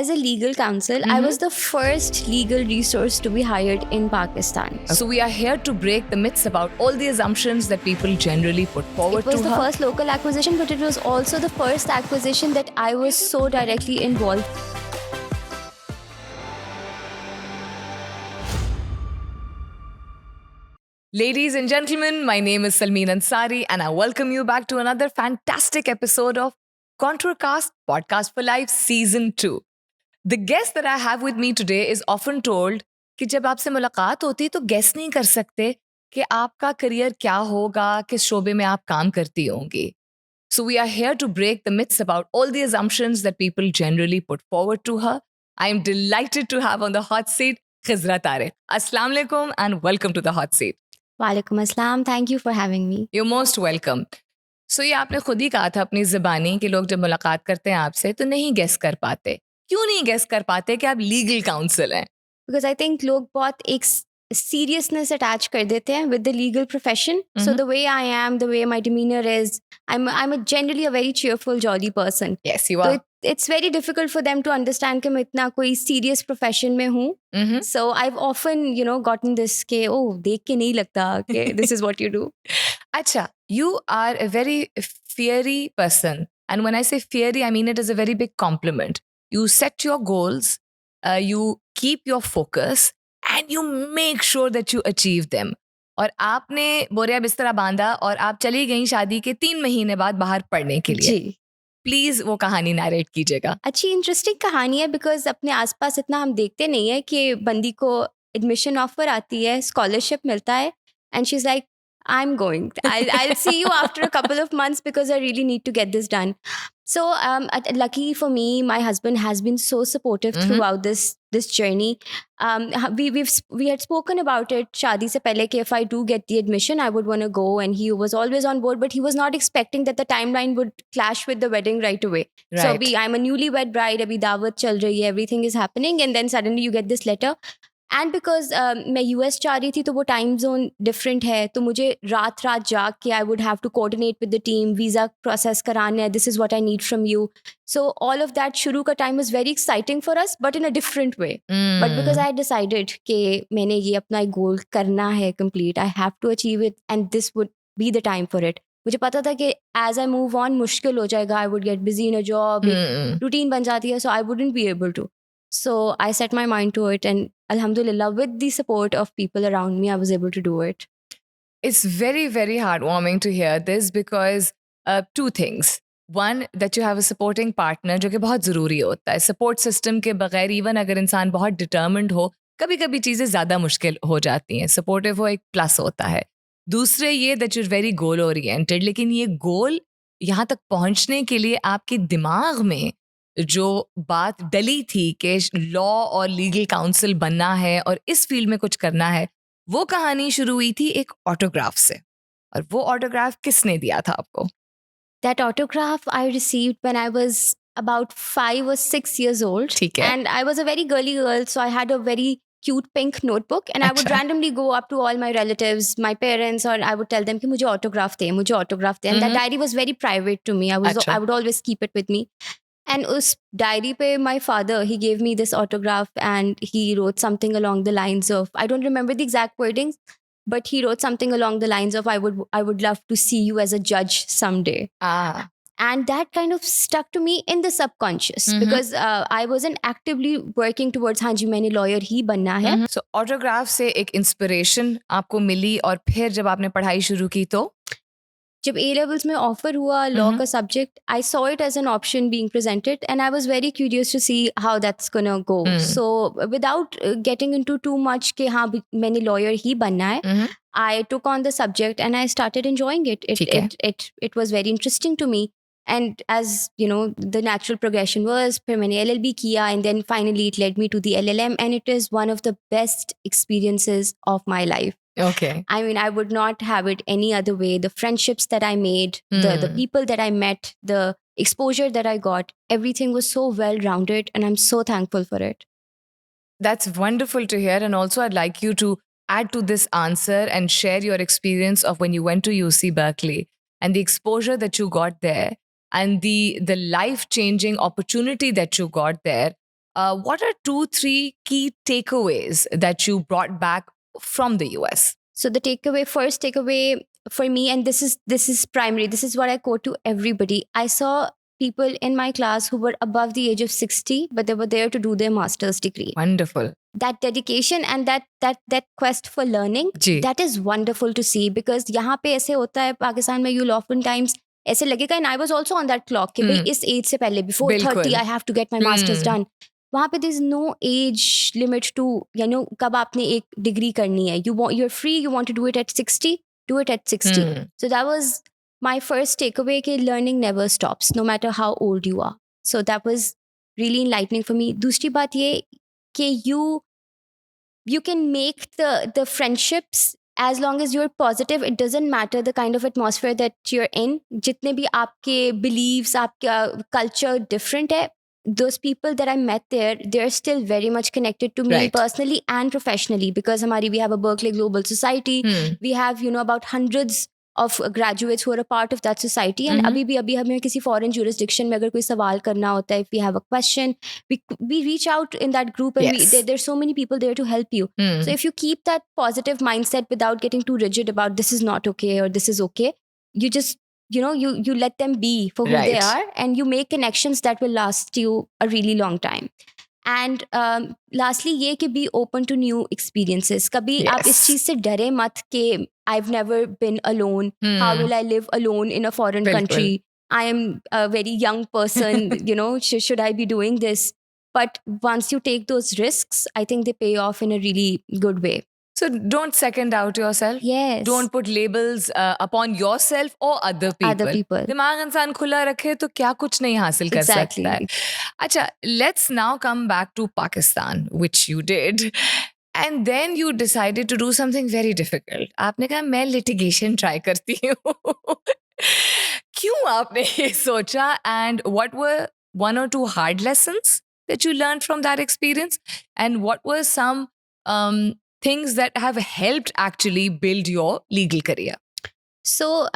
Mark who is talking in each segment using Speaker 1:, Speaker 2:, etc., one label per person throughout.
Speaker 1: as a legal counsel, I was the first legal resource to be hired in Pakistan.
Speaker 2: So we are here to break the myths about all the assumptions that people generally put forward
Speaker 1: It was
Speaker 2: to
Speaker 1: the
Speaker 2: her.
Speaker 1: first local acquisition, but it was also the first acquisition that I was so directly involved.
Speaker 2: Ladies and gentlemen, my name is Salmeen Ansari and I welcome you back to another fantastic episode of Contourcast Podcast for Life Season 2. The guest that I have with me today is often told कि जब आपसे मुलाकात होती तो guess नहीं कर सकते कि आपका करियर क्या होगा, किस शोबे में आप काम करती होंगी. So we are here to break the myths about all the assumptions that people generally put forward to her. I am delighted to have on the hot seat Khizra Tariq. Assalamu alaikum and welcome to the hot seat.
Speaker 1: Walaikum assalam. Thank you for having me.
Speaker 2: You're most welcome. So ये आपने खुद ही कहा था अपनी ज़बानी कि लोग जब मुलाकात करते हैं आपसे तो नहीं गेस कर पाते. क्यों नहीं गेस कर पाते कि आप लीगल काउंसिल हैं?
Speaker 1: Because I think लोग बहुत एक seriousness attach कर देते हैं with the legal profession. So the way I am, the way my demeanor is, I'm generally a very cheerful, jolly person.
Speaker 2: Yes, you
Speaker 1: So
Speaker 2: are.
Speaker 1: it's very difficult for them to understand कि मैं इतना कोई serious profession में हूँ. So I've often, gotten this कि देख के नहीं लगता कि this is what you do.
Speaker 2: Acha, you are a very fiery person. And when I say fiery, I mean it as a very big compliment. You set your goals, you keep your focus, and you make sure that you achieve them. और आपने बोरिया बिस्तरा बांधा और आप चली गई शादी के 3 महीने बाद बाहर पढ़ने के लिए.
Speaker 1: जी.
Speaker 2: प्लीज वो कहानी नरेट कीजिएगा.
Speaker 1: अच्छी इंटरेस्टिंग कहानी है बिकॉज अपने आसपास इतना हम देखते नहीं है कि बंदी को एडमिशन ऑफर आती है, स्कॉलरशिप मिलता है and she is like I'm going. I'll see you after a couple of months because I really need to get this done. So lucky for me, my husband has been so supportive throughout this journey. We had spoken about it शादी से पहले कि if I do get the admission, I would want to go, and he was always on board. But he was not expecting that the timeline would clash with the wedding right away. So
Speaker 2: Right.
Speaker 1: I'm a newlywed bride. अभी दावत चल रही है, everything is happening, and then suddenly you get this letter. And because मैं US जा रही थी तो वो टाइम जोन डिफरेंट है, तो मुझे रात जाग के I would have to coordinate with the team, visa process कराना है, this is what I need from you. So all of that शुरू का time was very exciting for us but in a different way. But because I decided कि मैंने ये अपना goal करना है complete, I have to achieve it and this would be the time for it. मुझे पता था कि एज आई मूव ऑन मुश्किल हो जाएगा, I would get busy in a job, routine बन जाती है, so I wouldn't be able to. So I set my mind to it, and alhamdulillah, with the support of people around me, I was able to do it.
Speaker 2: It's very, very heartwarming to hear this because 2 things. One, that you have a supporting partner जो कि बहुत ज़रूरी होता है. Support system के बगैर even अगर इंसान बहुत determined हो, कभी-कभी चीज़ें ज़्यादा मुश्किल हो जाती हैं. Supportive हो एक प्लस होता है. दूसरे ये that you're very goal oriented, लेकिन ये गोल यहाँ तक पहुँचने के लिए आपके दिमाग में जो बात डली थी कि लॉ और लीगल काउंसिल बनना है और इस फील्ड में कुछ करना है, वो कहानी शुरू हुई थी एक ऑटोग्राफ से. और वो ऑटोग्राफ किसने दिया था आपको?
Speaker 1: That autograph I received when I was about 5 or 6 years old.
Speaker 2: ठीक है.
Speaker 1: And I was a very girly girl, so I had a very cute pink notebook, and I would
Speaker 2: अच्छा.
Speaker 1: randomly go up to all my relatives, my parents, or I would tell them कि मुझे autograph दे, मुझे autograph they. And that diary was very private to me.
Speaker 2: अच्छा.
Speaker 1: I would always keep it with me. And उस diary पे my father, he gave me this autograph and he wrote something along the lines of, I don't remember the exact wordings, but he wrote something along the lines of, I would love to see you as a judge someday.
Speaker 2: Ah.
Speaker 1: And that kind of stuck to me in the subconscious because I wasn't actively working towards हाँ जी मैंने lawyer ही बनना है.
Speaker 2: So autograph से एक inspiration आपको मिली और फिर जब आपने पढ़ाई शुरू की तो
Speaker 1: जब ए लेवल्स में ऑफर हुआ लॉ का subject, I saw it as an option being presented and I was very curious to see how that's gonna go. So without getting into too much कि हाँ मैंने लॉयर ही बनना है, I took on the subject and I started enjoying it. It was very interesting to me. And as you know, the natural progression was फिर मैंने LLB किया, and then finally it led me to the LLM, and it is one of the best experiences of my life.
Speaker 2: Okay.
Speaker 1: I mean, I would not have it any other way. The friendships that I made, the people that I met, the exposure that I got, everything was so well-rounded, and I'm so thankful for it.
Speaker 2: That's wonderful to hear. And also I'd like you to add to this answer and share your experience of when you went to UC Berkeley and the exposure that you got there and the life-changing opportunity that you got there what are 2-3 key takeaways that you brought back from the US?
Speaker 1: So the first takeaway for me, and this is primary. This is what I quote to everybody. I saw people in my class who were above the age of 60, but they were there to do their master's degree.
Speaker 2: Wonderful.
Speaker 1: That dedication and that quest for learning,
Speaker 2: ji.
Speaker 1: that is wonderful to see, because यहाँ पे ऐसे होता है पाकिस्तान में, you'll oftentimes ऐसे लगेगा, and I was also on that clock कि भाई इस age से पहले, before
Speaker 2: बिल्कुल.
Speaker 1: 30 I have to get my master's done. वहाँ पे there is no age limit to, you know, कब आपने एक डिग्री करनी है. You're free, you want to do it at 60, do it at 60. So that was my first takeaway, कि learning never stops, no matter how old you are. So that was really enlightening for me. दूसरी बात ये कि you can make the friendships as long as you're positive. It doesn't matter the kind of atmosphere that you're in. जितने भी आपके beliefs, आपका culture different है, those people that I met there, they're still very much connected to me
Speaker 2: Right.
Speaker 1: personally and professionally, because we have a Berkeley Global Society. We have, you know, about hundreds of graduates who are a part of that society. And अभी हमें किसी foreign jurisdiction में अगर कोई सवाल करना होता है, if we have a question, we reach out in that group, and
Speaker 2: Yes.
Speaker 1: there's so many people there to help you. So if you keep that positive mindset without getting too rigid about this is not okay or this is okay, you just, you know, you let them be for who they
Speaker 2: Right.
Speaker 1: are, and you make connections that will last you a really long time. And lastly, ये कि be open to new experiences. कभी आप इस
Speaker 2: Yes.
Speaker 1: चीज से डरे मत कि I've never been alone. How will I live alone in a foreign
Speaker 2: बिल्कुल.
Speaker 1: country? I am a very young person. You know, should I be doing this? But once you take those risks, I think they pay off in a really good way.
Speaker 2: So don't second out yourself.
Speaker 1: Yes.
Speaker 2: Don't put labels upon yourself or other people.
Speaker 1: Other people.
Speaker 2: दिमाग इंसान खुला रखे तो क्या कुछ नहीं हासिल कर
Speaker 1: Exactly.
Speaker 2: सकता है. अच्छा, let's now come back to Pakistan, which you did. And then you decided to do something very difficult. आपने कहा मैं litigation try करती हूँ. क्यों आपने ये सोचा, and what were 1 or 2 hard lessons that you learned from that experience? And what were some things that have helped actually build your legal career?
Speaker 1: So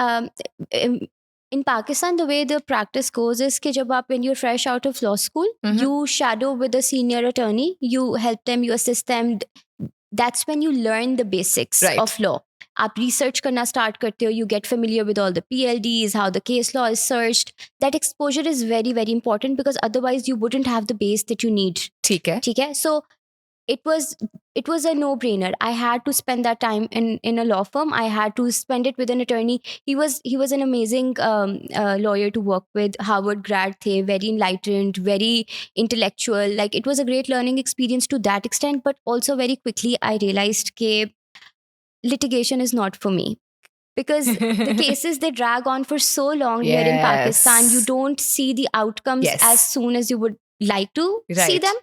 Speaker 1: in Pakistan, the way the practice goes is कि जब आप, when you're fresh out of law school, you shadow with a senior attorney, you help them, you assist them. That's when you learn the basics
Speaker 2: Right.
Speaker 1: of law. आप research करना start करते हो, you get familiar with all the PLDs, how the case law is searched. That exposure is very, very important, because otherwise you wouldn't have the base that you need.
Speaker 2: ठीक है.
Speaker 1: ठीक है? So it was a no-brainer. I had to spend that time in a law firm. I had to spend it with an attorney. He was an amazing lawyer to work with. Harvard grad the, very enlightened, very intellectual. Like, it was a great learning experience to that extent. But also very quickly I realized that litigation is not for me, because the cases, they drag on for so long here in Pakistan. You
Speaker 2: Yes.
Speaker 1: don't see the outcomes
Speaker 2: Yes.
Speaker 1: as soon as you would like to see
Speaker 2: Right.
Speaker 1: them.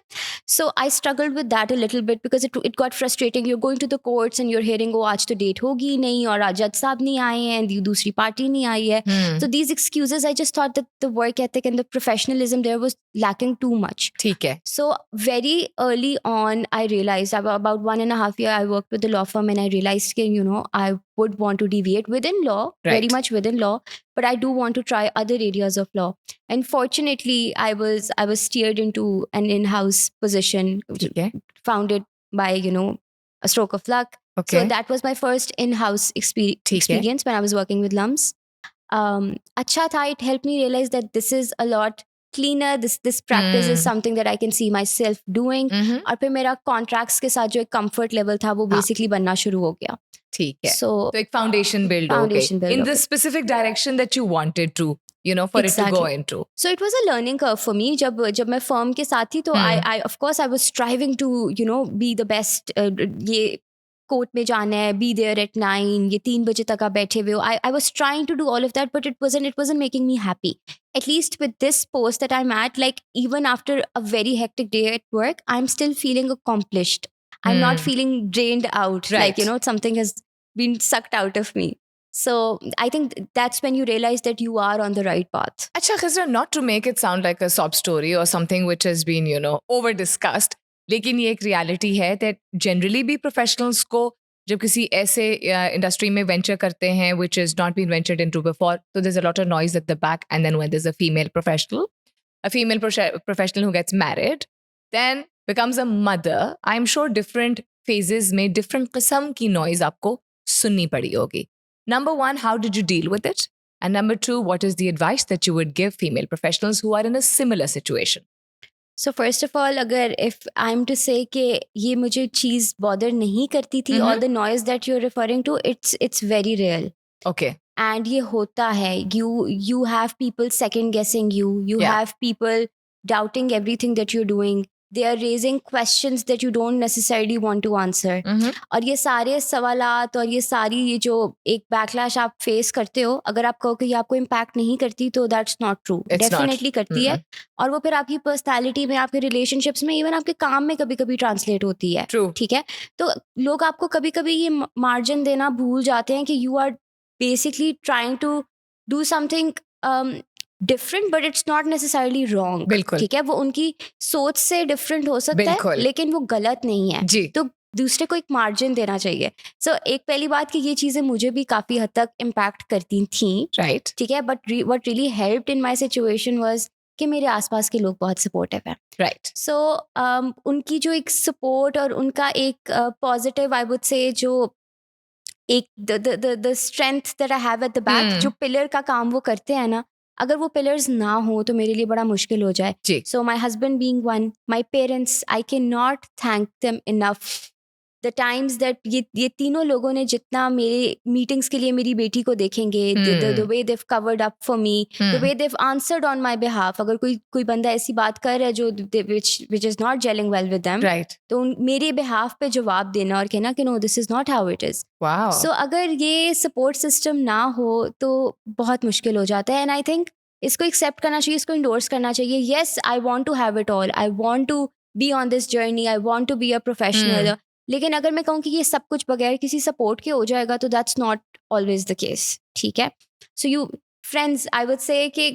Speaker 1: So I struggled with that a little bit, because it got frustrating. You're going to the courts and you're hearing, oh, आज तो date होगी नहीं, और आज जज साहब नहीं आए हैं, and दूसरी party नहीं आई है. So these excuses, I just thought that the work ethic and the professionalism there was lacking too much.
Speaker 2: ठीक है.
Speaker 1: So very early on, I realized, about 1.5 years, I worked with the law firm, and I realized that, you know, I would want to deviate within law, very
Speaker 2: Right.
Speaker 1: much within law, but I do want to try other areas of law. And fortunately, I was steered into an in-house position,
Speaker 2: ठीक है.
Speaker 1: founded by, you know, a stroke of luck.
Speaker 2: Okay.
Speaker 1: So that was my first in-house
Speaker 2: ठीक है.
Speaker 1: experience when I was working with LUMS. अच्छा था, it helped me realize that this is a lot cleaner. This practice is something that I can see myself doing. और फिर मेरा contracts के साथ जो एक comfort level था, वो basically बनना शुरू हो गया.
Speaker 2: ठीक है.
Speaker 1: So
Speaker 2: तो एक foundation build
Speaker 1: Foundation build
Speaker 2: in
Speaker 1: हो
Speaker 2: the
Speaker 1: गई.
Speaker 2: specific direction that you wanted to, you know, for it to go
Speaker 1: Exactly.
Speaker 2: into.
Speaker 1: So it was a learning curve for me. जब मैं firm के साथ थी, तो I of course I was striving to, you know, be the best. ये court में जाना है, be there at 9, ये 3 बजे तक आप बैठे हुए हो. I was trying to do all of that, but it wasn't making me happy. At least with this post that I'm at, like, even after a very hectic day at work, I'm still feeling accomplished. I'm not feeling drained out.
Speaker 2: Right.
Speaker 1: Like, you know, something has been sucked out of me. So I think that's when you realize that you are on the right path.
Speaker 2: Acha Khizra, not to make it sound like a sob story or something which has been, you know, over discussed, लेकिन ये एक reality है that generally भी professionals को जब किसी ऐसे industry में venture करते हैं which has not been ventured into before, so there's a lot of noise at the back, and then when there's a female professional who gets married, then becomes a mother, I'm sure different phases में different किस्म की noise आपको सुननी पड़ी होगी. Number one, how did you deal with it? And number two, what is the advice that you would give female professionals who are in a similar situation?
Speaker 1: So first of all, अगर if I'm to say कि ये मुझे चीज़ bother नहीं करती थी, or the noise that you're referring to, it's very real.
Speaker 2: Okay.
Speaker 1: And ये होता है. You have people second guessing you. You
Speaker 2: Yeah.
Speaker 1: have people doubting everything that you're doing. They are raising questions that you don't necessarily want to answer. और ये सारे सवालात और ये जो एक बैकलैश आप फेस करते हो, अगर आप कहो कि ये आपको इम्पैक्ट नहीं करती, तो दैट्स नॉट ट्रू. डेफिनेटली करती है. और वो फिर आपकी पर्सनैलिटी में, आपके रिलेशनशिप्स में, इवन आपके काम में कभी कभी ट्रांसलेट होती है. ठीक है. तो लोग आपको कभी कभी ये मार्जिन देना भूल जाते हैं कि you are basically trying to do something different, but it's not necessarily wrong.
Speaker 2: बिल्कुल.
Speaker 1: ठीक है. वो उनकी सोच से डिफरेंट हो सकता है, लेकिन वो गलत नहीं है.
Speaker 2: जी.
Speaker 1: तो दूसरे को एक मार्जिन देना चाहिए. सो एक पहली बात कि ये चीज़ें मुझे भी काफ़ी हद तक इम्पैक्ट करती थी.
Speaker 2: राइट.
Speaker 1: ठीक है. But what really helped in my situation was कि मेरे आसपास के लोग बहुत सपोर्टिव हैं.
Speaker 2: राइट.
Speaker 1: सो उनकी जो एक सपोर्ट और उनका एक पॉजिटिव, आई वुड से, जो एक the strength that I have at the back, जो पिलर का काम वो करते हैं ना, अगर वो पिलर्स ना हो तो मेरे लिए बड़ा मुश्किल हो जाए. So my husband being one, my parents, I can not thank them enough. The times that ये तीनों लोगों ने जितना मेरे मीटिंग्स के लिए मेरी बेटी को देखेंगे, the way they covered up for me, the way they answered on my behalf. अगर कोई बंदा ऐसी बात कर रहा है जो which is not gelling well with them, तो मेरे बिहाफ पे जवाब देना और कहना कि no, this is not how it is. So अगर ये सपोर्ट सिस्टम ना हो तो बहुत मुश्किल हो जाता है. एंड आई थिंक इसको एक्सेप्ट करना चाहिए, इसको इंडोर्स करना चाहिए. Yes, I want to have it all, I want to be on this journey, I want to be a professional. लेकिन अगर मैं कहूँ कि ये सब कुछ बगैर किसी सपोर्ट के हो जाएगा, तो that's not always the case. ठीक है. So you friends, I would say कि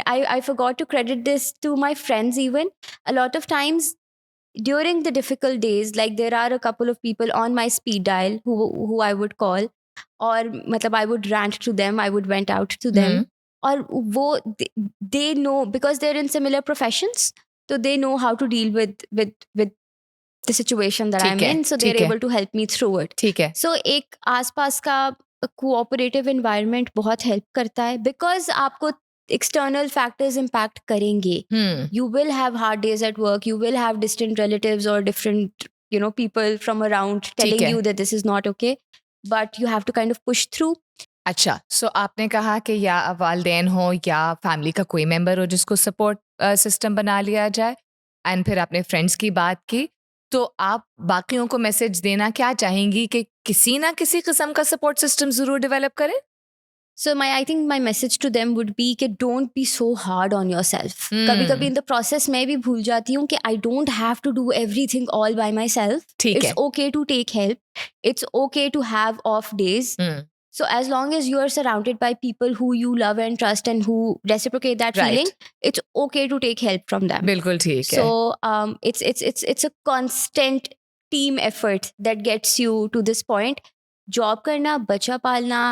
Speaker 1: I forgot to credit this to my friends even. A lot of times during the difficult days, like there are a couple of people on my speed dial who I would call, और मतलब I would rant to them, I would vent out to them. और वो they know, because they're in similar professions, so they know how to deal with the situation that I'm in, so they're able to help me through it.
Speaker 2: ठीक है.
Speaker 1: So एक आसपास का cooperative environment बहुत help करता है, because आपको external factors impact करेंगे. You will have hard days at work, you will have distant relatives और different people from around telling you that this is not okay, but you have to kind of push through.
Speaker 2: अच्छा, so आपने कहा कि या वालिदैन हो या family का कोई मेंबर हो जिसको सपोर्ट सिस्टम बना लिया जाए, एंड फिर आपने फ्रेंड्स की बात की, तो आप बाकियों को मैसेज देना क्या चाहेंगी कि किसी ना किसी किस्म का सपोर्ट सिस्टम जरूर डेवलप करें?
Speaker 1: So I think my message to them would be कि don't be so hard on yourself. कभी-कभी in the process मैं भी भूल जाती हूँ कि I don't have to do everything all by myself. It's okay to take help. It's okay to have off days. So as long as you are surrounded by people who you love and trust and who reciprocate that feeling, it's okay to take help from them.
Speaker 2: बिल्कुल ठीक है.
Speaker 1: So it's a constant team effort that gets you to this point. Job करना, बच्चा पालना,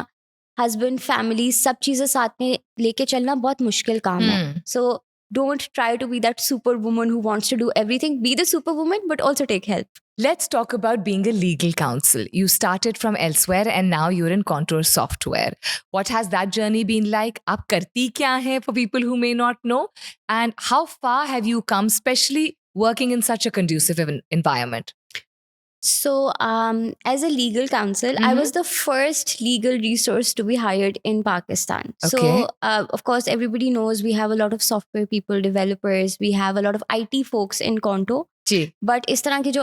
Speaker 1: husband, family, सब चीज़ें साथ में लेके चलना बहुत मुश्किल काम है. So don't try to be that superwoman who wants to do everything. Be the superwoman, but also take help.
Speaker 2: Let's talk about being a legal counsel. You started from elsewhere and now you're in Contour Software. What has that journey been like? आप करती क्या हैं for people who may not know? And how far have you come, especially working in such a conducive environment?
Speaker 1: So as a legal counsel, I was the first legal resource to be hired in Pakistan.
Speaker 2: Okay.
Speaker 1: So of course, everybody knows we have a lot of software people, developers, we have a lot of IT folks in Contour.
Speaker 2: Ji.
Speaker 1: But इस तरह की जो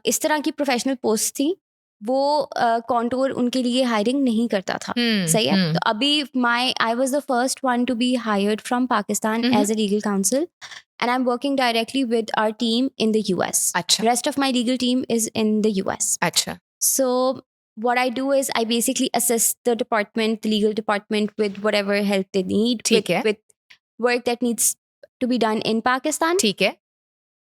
Speaker 1: इस तरह की professional post थी, वो contour उनके लिए हायरिंग नहीं करता था. सही है. तो अभी I was the first one to be hired from Pakistan as a legal counsel, and I'm working directly with our team in the US.
Speaker 2: अच्छा.
Speaker 1: Rest of my legal team is in the US.
Speaker 2: अच्छा.
Speaker 1: So what I do is I basically assist the legal department with whatever help they need,
Speaker 2: ठीक है.
Speaker 1: with work that needs to be done in Pakistan.
Speaker 2: ठीक है.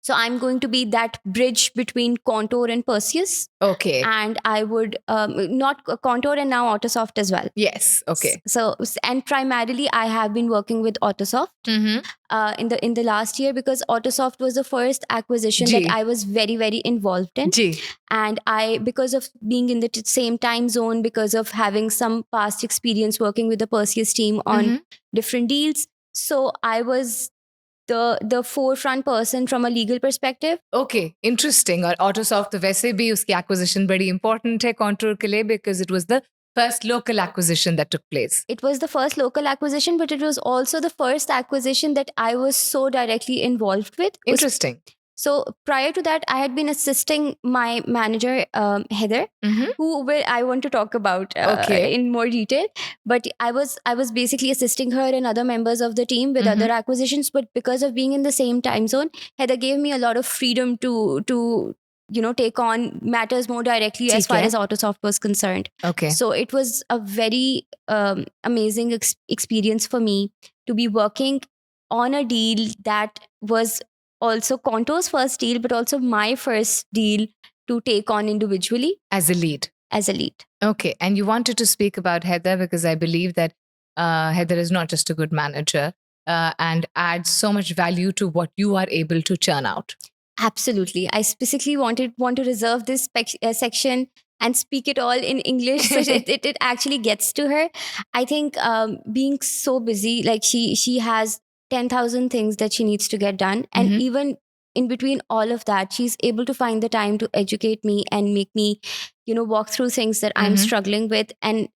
Speaker 1: So I'm going to be that bridge between Contour and Perseus.
Speaker 2: Okay.
Speaker 1: And I would not Contour and now Autosoft as well.
Speaker 2: Yes. Okay.
Speaker 1: So and primarily I have been working with Autosoft in the last year, because Autosoft was the first acquisition
Speaker 2: Ji.
Speaker 1: that I was very, very involved in.
Speaker 2: Ji.
Speaker 1: And I, because of being in the same time zone, because of having some past experience working with the Perseus team on different deals, so I was the forefront person from a legal perspective.
Speaker 2: Okay, interesting. और Autosoft तो वैसे भी उसकी acquisition बड़ी important है Contour के लिए, because it was the first local acquisition that took place.
Speaker 1: It was the first local acquisition, but it was also the first acquisition that I was so directly involved with.
Speaker 2: Interesting.
Speaker 1: So prior to that, I had been assisting my manager, Heather, who I want to talk about in more detail. But I was basically assisting her and other members of the team with other acquisitions. But because of being in the same time zone, Heather gave me a lot of freedom to take on matters more directly as far as Autosoft was concerned.
Speaker 2: Okay.
Speaker 1: So it was a very amazing experience for me to be working on a deal that was also Contour's first deal, but also my first deal to take on individually.
Speaker 2: As a lead.
Speaker 1: Okay.
Speaker 2: And you wanted to speak about Heather, because I believe that Heather is not just a good manager and adds so much value to what you are able to churn out.
Speaker 1: Absolutely. I specifically want to reserve this section and speak it all in English, so it actually gets to her. I think being so busy, like she has 10,000 things that she needs to get done. And even in between all of that, she's able to find the time to educate me and make me, walk through things that I'm struggling with. And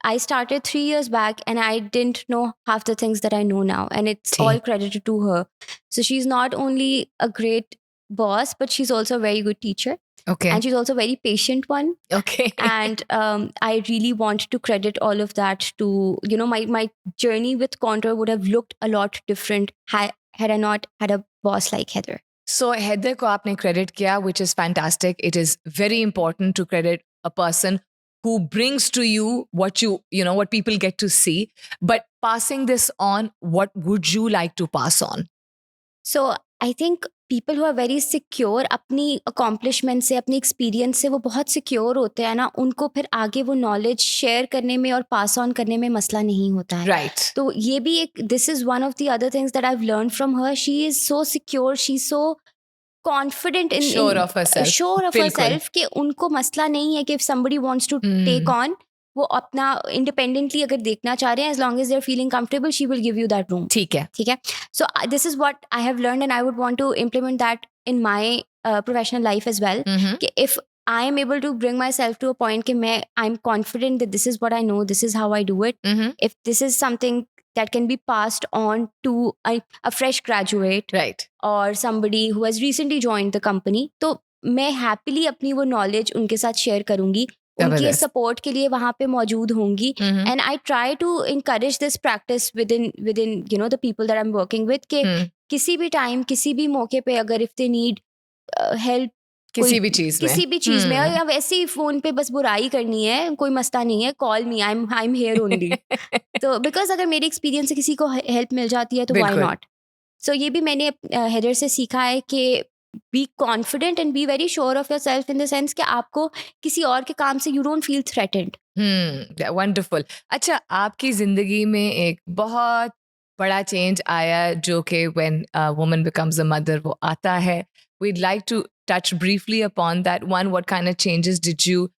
Speaker 1: I started 3 years back and I didn't know half the things that I know now. And it's all credited to her. So she's not only a great boss, but she's also a very good teacher.
Speaker 2: Okay.
Speaker 1: And she's also a very patient one.
Speaker 2: Okay.
Speaker 1: And I really want to credit all of that to, my journey with Contour would have looked a lot different had I not had a boss like Heather.
Speaker 2: So Heather ko aapne credit kiya, which is fantastic. It is very important to credit a person who brings to you what what people get to see. But passing this on, what would you like to pass on?
Speaker 1: So I think people who are very secure अपनी accomplishment से, अपनी experience से वो बहुत secure होते हैं ना, उनको फिर आगे वो knowledge share करने में और pass on करने में मसला नहीं होता है.
Speaker 2: Right.
Speaker 1: तो ये भी एक, this is one of the other things that I've learned from her. She is so secure, she's so confident in
Speaker 2: sure of herself
Speaker 1: कि उनको मसला नहीं है कि if somebody wants to take on, वो अपना independently अगर देखना चाह रहे हैं, as long as they're feeling comfortable, she will give you that room.
Speaker 2: ठीक है.
Speaker 1: So this is what I have learned, and I would want to implement that in my professional life as well. कि if I am able to bring myself to a point कि I'm confident that this is what I know, this is how I do it. If this is something that can be passed on to a fresh graduate,
Speaker 2: right,
Speaker 1: or somebody who has recently joined the company, तो मैं happily अपनी वो knowledge उनके साथ share करूँगी, उनके support के लिए वहाँ पे मौजूद होंगी. And I try to encourage this practice within the people that I'm working with, कि किसी भी time, किसी भी मौके पे अगर if they need help
Speaker 2: किसी भी चीज में
Speaker 1: या वैसे ही फोन पे बस बुराई करनी है, कोई मसला नहीं है, call me, I am here only. तो बिकॉज अगर मेरी एक्सपीरियंस से किसी को हेल्प मिल जाती है तो व्हाई नॉट. सो ये भी मैंने हेदर से सीखा है कि be confident and be very sure of your self, in the sense कि आपको किसी और के काम से you don't feel threatened.
Speaker 2: Wonderful. अच्छा, आपकी जिंदगी में एक बहुत बड़ा चेंज आया जो कि when woman becomes a mother वो आता है. We'd like to touch briefly upon that. One, what kind of changes did you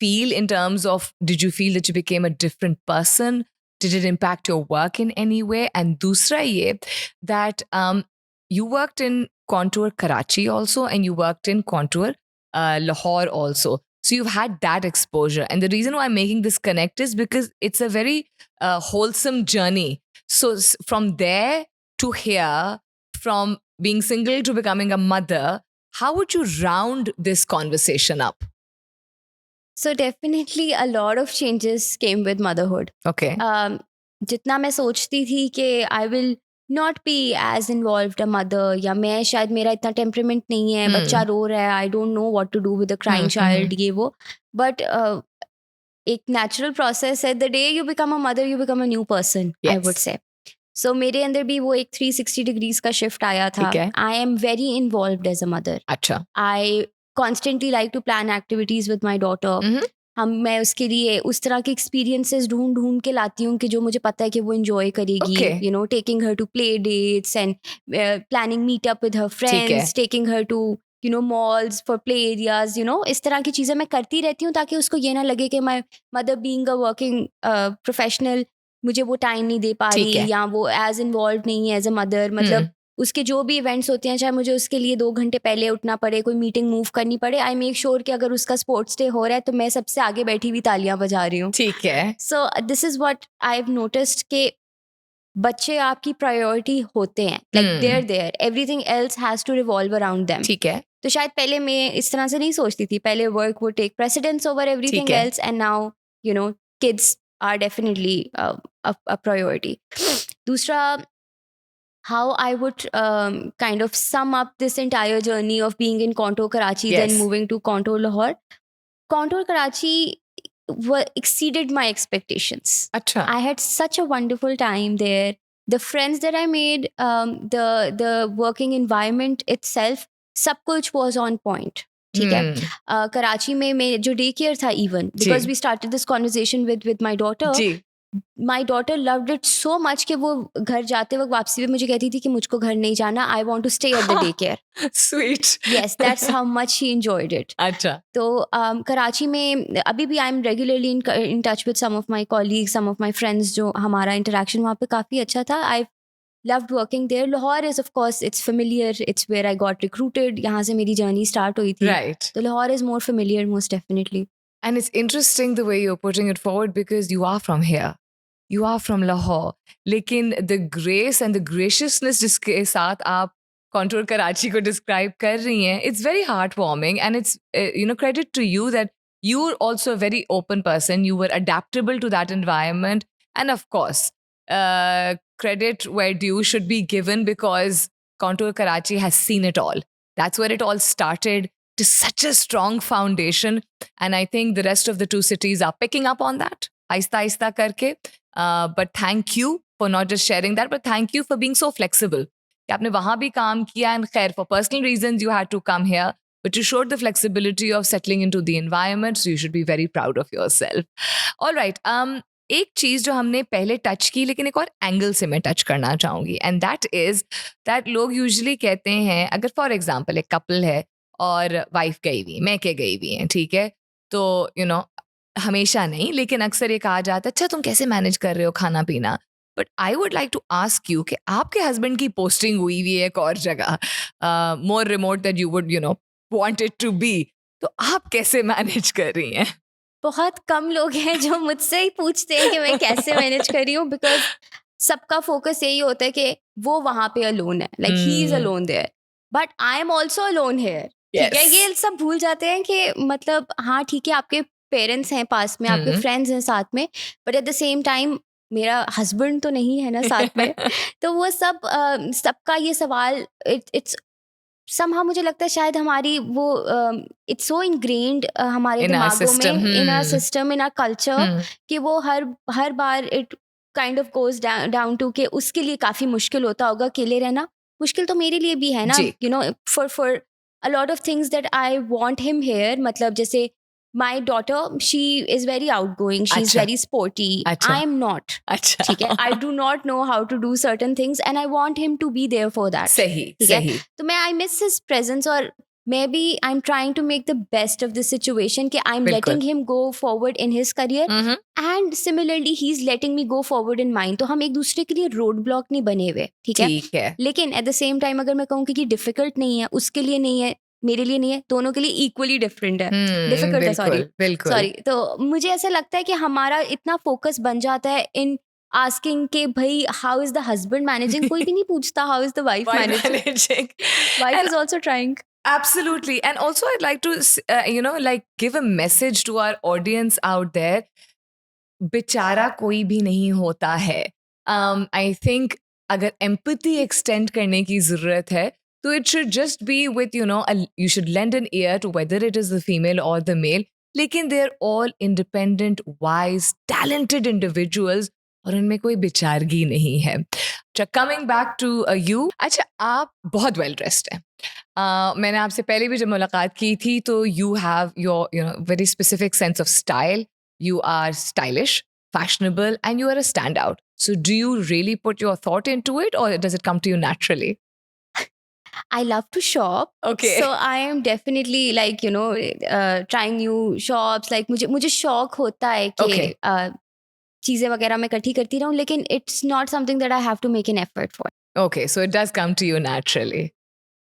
Speaker 2: feel in terms of, did you feel that you became a different person? Did it impact your work in any way? And dusra ye, that you worked in Contour Karachi also, and you worked in Contour Lahore also. So you've had that exposure. And the reason why I'm making this connect is because it's a very wholesome journey. So from there to here, from being single to becoming a mother, how would you round this conversation up?
Speaker 1: So definitely a lot of changes came with motherhood.
Speaker 2: Okay.
Speaker 1: जितना मैं सोचती थी कि I will not be as involved a mother, या मैं शायद मेरा इतना temperament नहीं है, बच्चा रो रहा है, I don't know what to do with a crying child, ये वो. But एक natural process है. The day you become a mother, you become a new person, yes. I would say. सो मेरे अंदर भी वो एक 360 डिग्रीज का शिफ्ट आया था.
Speaker 2: ठीक है.
Speaker 1: I am very involved as a mother.
Speaker 2: अच्छा.
Speaker 1: I constantly like to plan activities with my daughter. मैं उसके लिए उस तरह के एक्सपीरियंसेस ढूंढ ढूंढ के लाती हूँ कि जो मुझे पता है कि वो एंजॉय करेगी.
Speaker 2: Okay.
Speaker 1: You know, taking her to play dates and planning meet up with her friends, taking her to you know malls for play areas. You know, इस तरह की चीज़ें मैं करती रहती हूँ ताकि उसको ये ना लगे कि my mother being a working professional मुझे वो टाइम नहीं दे पा
Speaker 2: ठीक है.
Speaker 1: रही, या वो एज इन्वॉल्व नहीं है एज अ मदर. मतलब उसके जो भी इवेंट्स होते हैं, चाहे मुझे उसके लिए 2 घंटे पहले उठना पड़े, कोई मीटिंग मूव करनी पड़े, आई मेक श्योर कि अगर उसका स्पोर्ट्स डे हो रहा है तो मैं सबसे आगे बैठी हुई तालियां बजा रही हूँ.
Speaker 2: ठीक है.
Speaker 1: So this is what I have noticed कि बच्चे आपकी प्रायोरिटी होते हैं. Like there everything else has to revolve around them.
Speaker 2: ठीक है.
Speaker 1: तो शायद पहले मैं इस तरह से नहीं सोचती थी. पहले work would take precedence over everything
Speaker 2: ठीक है.
Speaker 1: Else, and now you know kids are definitely a priority. दूसरा, how I would kind of sum up this entire journey of being in Contour Karachi,
Speaker 2: Yes.
Speaker 1: then moving to Contour Lahore. Contour Karachi exceeded my expectations.
Speaker 2: अच्छा.
Speaker 1: I had such a wonderful time there. The friends that I made, the working environment itself, सब कुछ was on point. ठीक है. कराची में जो day care था, even because we started this conversation with my daughter.
Speaker 2: जी.
Speaker 1: My daughter loved it so much कि वो घर जाते वक्त वापसी में मुझे कहती थी कि मुझको घर नहीं जाना, I want to stay at the day care.
Speaker 2: Sweet.
Speaker 1: Yes, that's how much she enjoyed it.
Speaker 2: अच्छा.
Speaker 1: तो कराची में अभी भी I am regularly in touch with some of my colleagues, some of my friends. जो हमारा इंटरेक्शन वहाँ पे काफ़ी अच्छा था. आई loved working there. Lahore is, of course, it's familiar. It's where I got recruited. यहाँ से मेरी journey start हुई थी.
Speaker 2: Right.
Speaker 1: तो Lahore is more familiar, most definitely.
Speaker 2: And it's interesting the way you're putting it forward because you are from here. You are from Lahore. लेकिन the grace and the graciousness जिसके साथ आप Contour Karachi को describe कर रही हैं, it's very heartwarming, and it's credit to you that you're also a very open person. You were adaptable to that environment, and of course, credit where due should be given because Contour Karachi has seen it all. That's where it all started. It is such a strong foundation, and I think the rest of the two cities are picking up on that. Aista karke. But thank you for not just sharing that, but thank you for being so flexible. कि आपने वहाँ भी काम किया, and खैर, for personal reasons you had to come here, but you showed the flexibility of settling into the environment, so you should be very proud of yourself. All right. एक चीज़ जो हमने पहले टच की, लेकिन एक और एंगल से मैं टच करना चाहूँगी, एंड दैट इज़ दैट लोग यूजुअली कहते हैं, अगर फॉर एग्जाम्पल एक कपल है और वाइफ गई हुई, मैके गई हुई हैं, ठीक है, तो हमेशा नहीं, लेकिन अक्सर ये कहा जाता है, अच्छा तुम कैसे मैनेज कर रहे हो खाना पीना. But I would like to ask you कि आपके हस्बैंड की पोस्टिंग हुई हुई है एक और जगह, more remote that you would want it to be, तो आप कैसे मैनेज कर रही हैं?
Speaker 1: बहुत कम लोग हैं जो मुझसे ही पूछते हैं कि मैं कैसे मैनेज कर रही हूँ, बिकॉज सबका फोकस यही होता है कि वो वहाँ पे अलोन है, like he is alone there, but I am also alone here. ठीक है, ये सब भूल जाते हैं कि मतलब हाँ ठीक है, आपके पेरेंट्स हैं पास में, आपके फ्रेंड्स हैं साथ में, but at the same time मेरा हस्बैंड तो नहीं है ना साथ में. तो वो सबका ये सवाल, इट्स somehow मुझे लगता है शायद हमारी वो इट्स सो इनग्रेन्ड हमारे दिमागों में, in our system, in our culture, कि वो हर बार it kind of goes down to कि उसके लिए काफ़ी मुश्किल होता होगा अकेले रहना. मुश्किल तो मेरे लिए भी है ना, you know, for a lot of things that I want him here. मतलब जैसे my daughter, she is very outgoing, she's very sporty. I am not. ठीक है, I do not know how to do certain things and I want him to be there for that.
Speaker 2: सही.
Speaker 1: तो मैं I miss his presence, और maybe I'm trying to make the best of this situation कि I'm letting him go forward in his career, and similarly he's letting me go forward in mine. तो हम एक दूसरे के लिए road block नहीं बने हुए. ठीक है, लेकिन at the same time अगर मैं कहूँ कि डिफिकल्ट नहीं है, उसके लिए नहीं है, मेरे लिए नहीं है, दोनों के लिए इक्वली डिफरेंट है, डिफिकल्ट है. सॉरी. तो मुझे ऐसा लगता है कि हमारा इतना फोकस बन जाता है इन आस्किंग के भाई how is the husband managing. कोई भी नहीं पूछता how is the wife managing. Wife is also trying.
Speaker 2: Absolutely. And also I'd like to like give a message to our audience out there. बेचारा कोई भी नहीं होता है. I think अगर empathy extend करने की ज़रूरत है, so it should just be with, you should lend an ear to whether it is the female or the male. Lekin they're all independent, wise, talented individuals और उनमें कोई बेचारगी नहीं है. अच्छा, कमिंग बैक टू यू. अच्छा, आप बहुत well dressed हैं. मैंने आपसे पहले भी जब मुलाकात की थी तो you have your very specific sense of style. You are stylish, fashionable, and you are a standout. So do you really put your thought into it, or does it come to you naturally?
Speaker 1: I love to shop.
Speaker 2: Okay.
Speaker 1: So I am definitely like, trying new shops. Like मुझे शौक होता है कि
Speaker 2: Okay.
Speaker 1: चीज़ें वगैरह मैं इकट्ठी करती रहूँ, लेकिन it's not something that I have to make an effort for.
Speaker 2: Okay, so it does come to you naturally.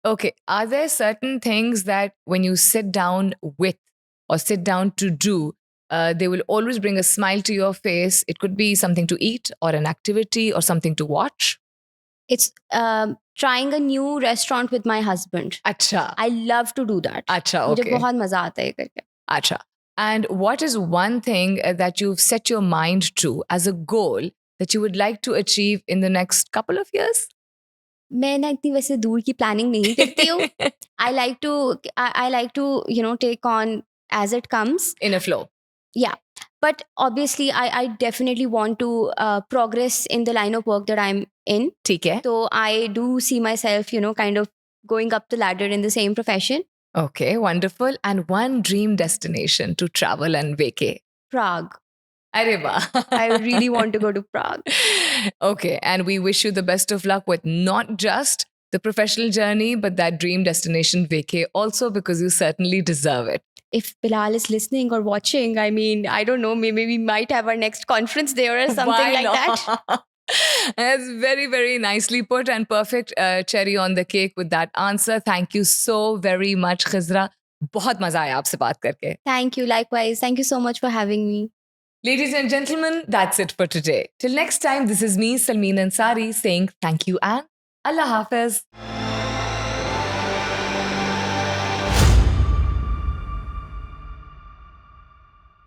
Speaker 2: Okay, are there certain things that when you sit down with or sit down to do, they will always bring a smile to your face? It could be something to eat or an activity or something to watch.
Speaker 1: It's trying a new restaurant with my husband.
Speaker 2: Acha,
Speaker 1: I love to do that.
Speaker 2: acha,
Speaker 1: मुझे
Speaker 2: okay.
Speaker 1: बहुत मज़ा आता है ये करके.
Speaker 2: Acha. And what is one thing that you've set your mind to as a goal that you would like to achieve in the next couple of years?
Speaker 1: मैं ना इतनी वैसे दूर की प्लानिंग नहीं करती हूँ. I like to take on as it comes.
Speaker 2: In a flow.
Speaker 1: Yeah, but obviously I definitely want to progress in the line of work that I'm in.
Speaker 2: ठीक है.
Speaker 1: So I do see myself, kind of going up the ladder in the same profession.
Speaker 2: Okay, wonderful. And one dream destination to travel and vacay.
Speaker 1: Prague.
Speaker 2: Arey wah.
Speaker 1: I really want to go to Prague.
Speaker 2: Okay, and we wish you the best of luck with not just the professional journey, but that dream destination vacay also, because you certainly deserve it.
Speaker 1: If Bilal is listening or watching, I mean, I don't know, maybe we might have our next conference there or something
Speaker 2: Why
Speaker 1: like
Speaker 2: not?
Speaker 1: that.
Speaker 2: That's very, very nicely put and perfect cherry on the cake with that answer. Thank you so very much, Khizra. बहुत मजा आया आपसे बात करके.
Speaker 1: Thank you, likewise. Thank you so much for having me.
Speaker 2: Ladies and gentlemen, that's it for today. Till next time, this is me, Salmeen Ansari, saying thank you and Allah Hafiz.